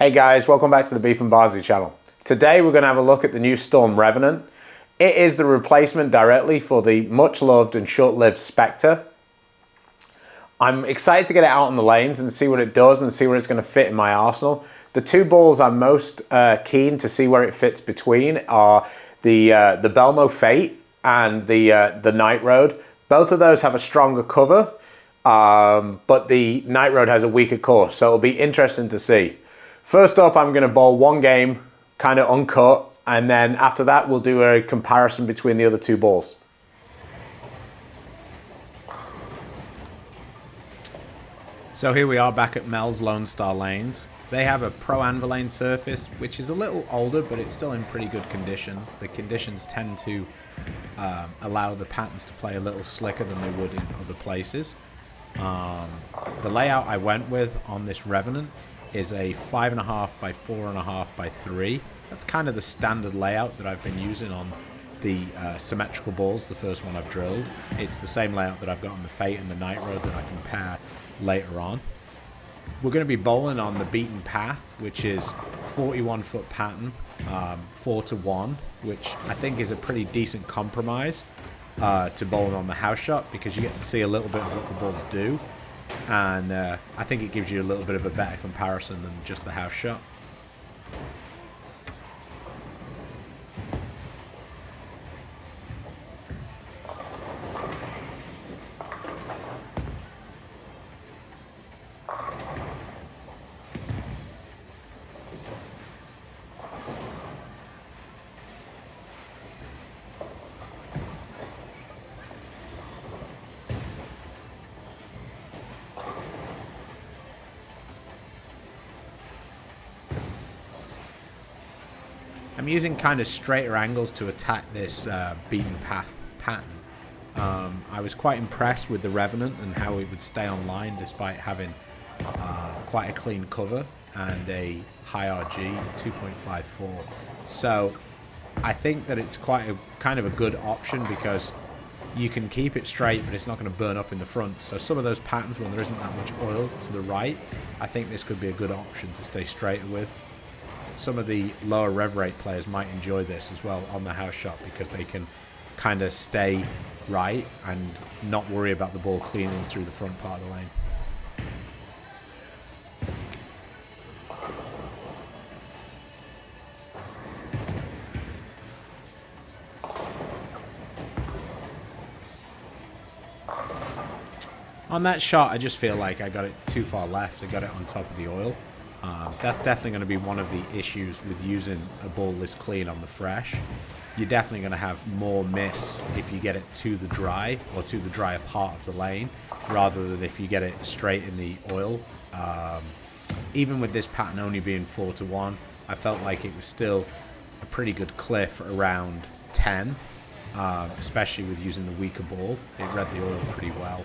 Hey guys, welcome back to the Beef and Barnzy channel. Today we're going to have a look at the new Storm Revenant. It is the replacement directly for the much loved and short-lived Spectre. I'm excited to get it out on the lanes and see what it does and see where it's going to fit in my arsenal. The two balls I'm most keen to see where it fits between are the Belmo Fate and the Night Road. Both of those have a stronger cover, but the Night Road has a weaker course, so it'll be interesting to see. First up, I'm going to bowl one game, kind of uncut, and then after that we'll do a comparison between the other two balls. So here we are back at Mel's Lone Star Lanes. They have a Pro Anvilane surface, which is a little older, but it's still in pretty good condition. The conditions tend to allow the patterns to play a little slicker than they would in other places. The layout I went with on this Revenant is a 5.5 by 4.5 by 3. That's kind of the standard layout that I've been using on the symmetrical balls, the first one I've drilled. It's the same layout that I've got on the Fate and the Night Road that I can pair later on. We're going to be bowling on the beaten path, which is 41-foot pattern, 4-1, which I think is a pretty decent compromise to bowling on the house shot, because you get to see a little bit of what the balls do. And I think it gives you a little bit of a better comparison than just the house shot. I'm using kind of straighter angles to attack this beaten path pattern. I was quite impressed with the Revenant and how it would stay on line despite having quite a clean cover and a high RG, 2.54. So I think that it's quite a kind of a good option, because you can keep it straight, but it's not going to burn up in the front. So some of those patterns when there isn't that much oil to the right, I think this could be a good option to stay straighter with. Some of the lower rev rate players might enjoy this as well on the house shot, because they can kind of stay right and not worry about the ball cleaning through the front part of the lane. On that shot, I just feel like I got it too far left. I got it on top of the oil. That's definitely going to be one of the issues with using a ball this clean on the fresh. You're definitely going to have more miss if you get it to the dry, or to the drier part of the lane, rather than if you get it straight in the oil. Even with this pattern only being 4-1, I felt like it was still a pretty good cliff around 10, especially with using the weaker ball. It read the oil pretty well.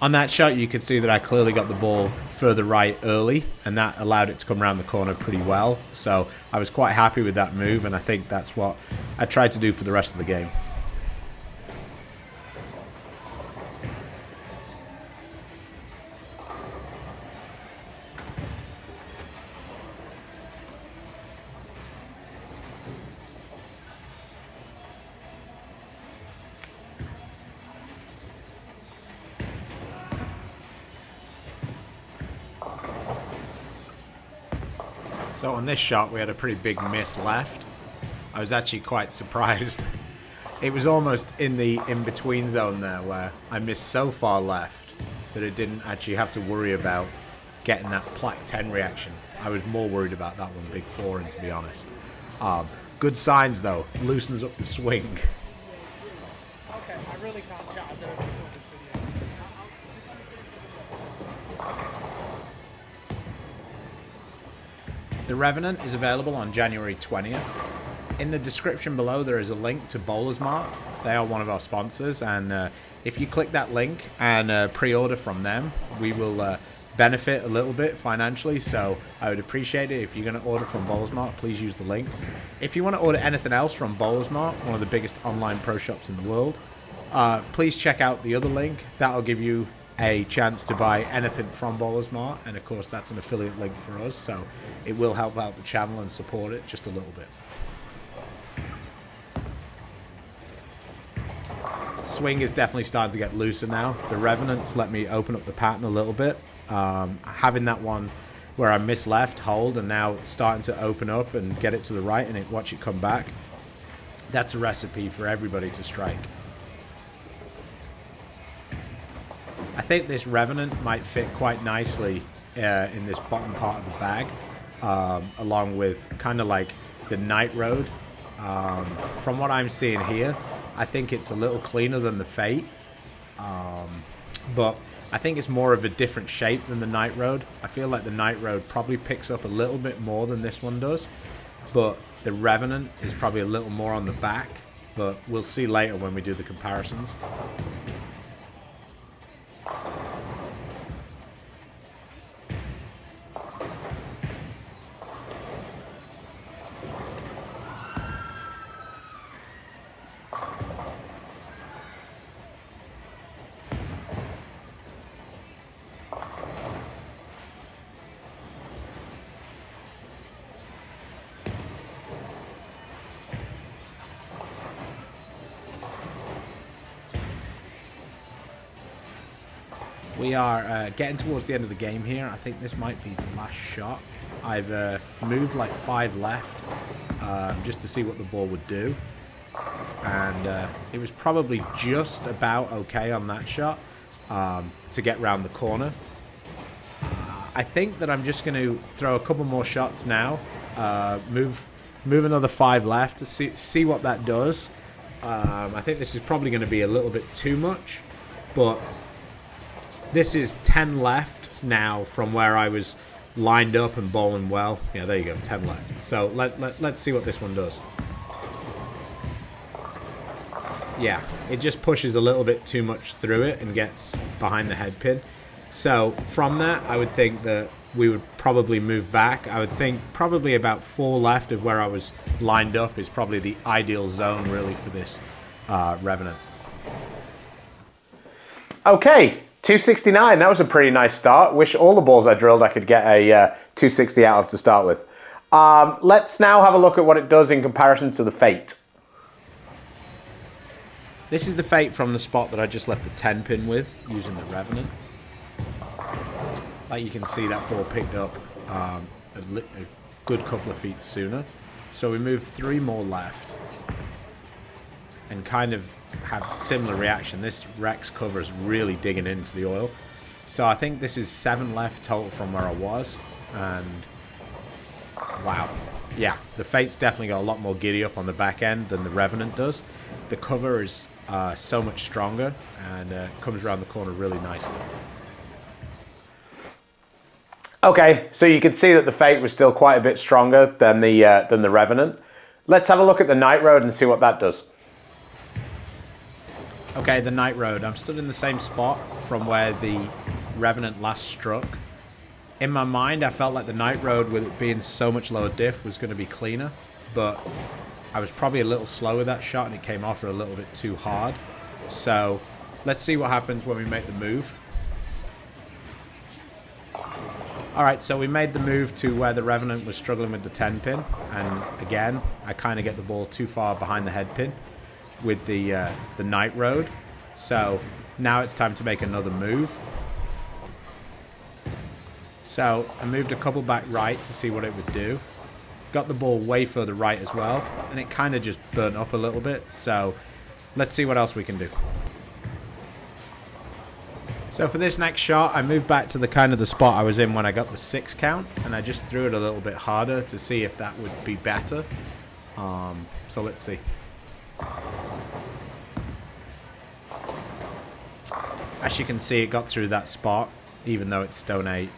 On that shot, you could see that I clearly got the ball further right early, and that allowed it to come around the corner pretty well. So I was quite happy with that move, and I think that's what I tried to do for the rest of the game. So on this shot, we had a pretty big miss left. I was actually quite surprised. It was almost in the in-between zone there, where I missed so far left that it didn't actually have to worry about getting that Plaque 10 reaction. I was more worried about that one Big 4, and to be honest. Good signs though, loosens up the swing. Okay, I really can't chat. I don't know this video. The Revenant is available on January 20th. In the description below there is a link to bowlersmart. They are one of our sponsors, and if you click that link and pre-order from them, we will benefit a little bit financially, so I would appreciate it if you're going to order from bowlersmart. Please use the link. If you want to order anything else from bowlersmart, one of the biggest online pro shops in the world, please check out the other link. That'll give you a chance to buy anything from bowlersmart, and of course that's an affiliate link for us, so it will help out the channel and support it just a little bit. Swing is definitely starting to get looser now. The Revenants let me open up the pattern a little bit. Having that one where I missed left, hold, and now starting to open up and get it to the right and watch it come back. That's a recipe for everybody to strike. I think this Revenant might fit quite nicely in this bottom part of the bag, along with kind of like the Night Road. From what I'm seeing here, I think it's a little cleaner than the Fate, but I think it's more of a different shape than the Night Road. I feel like the Night Road probably picks up a little bit more than this one does, but the Revenant is probably a little more on the back, but we'll see later when we do the comparisons. We are getting towards the end of the game here. I think this might be the last shot. I've moved like 5 left just to see what the ball would do. And it was probably just about okay on that shot to get round the corner. I think that I'm just going to throw a couple more shots now. Move another 5 left to see what that does. I think this is probably going to be a little bit too much, but this is 10 left now from where I was lined up and bowling well. Yeah, there you go, 10 left. So let's see what this one does. Yeah, it just pushes a little bit too much through it and gets behind the head pin. So from that, I would think that we would probably move back. I would think probably about 4 left of where I was lined up is probably the ideal zone really for this Revenant. Okay. 269, that was a pretty nice start. Wish all the balls I drilled I could get a 260 out of to start with. Let's now have a look at what it does in comparison to the Fate. This is the Fate from the spot that I just left the 10 pin with, using the Revenant. Like you can see, that ball picked up a good couple of feet sooner. So we moved 3 more left and kind of have similar reaction. This Rex cover is really digging into the oil. So I think this is 7 left total from where I was. And wow. Yeah, the Fate's definitely got a lot more giddy up on the back end than the Revenant does. The cover is so much stronger and comes around the corner really nicely. Okay, so you can see that the Fate was still quite a bit stronger than the Revenant. Let's have a look at the Night Road and see what that does. Okay, the Night Road. I'm stood in the same spot from where the Revenant last struck. In my mind, I felt like the Night Road, with it being so much lower diff, was going to be cleaner, but I was probably a little slow with that shot and it came off a little bit too hard. So let's see what happens when we make the move. Alright, so we made the move to where the Revenant was struggling with the 10 pin, and again, I kind of get the ball too far behind the head pin with the Night Road. So now it's time to make another move. So I moved a couple back right to see what it would do. Got the ball way further right as well, and it kind of just burnt up a little bit. So let's see what else we can do. So So for this next shot, I moved back to the kind of the spot I was in when I got the 6 count, and I just threw it a little bit harder to see if that would be better. So let's see. As you can see, it got through that spot, even though it's stone 8.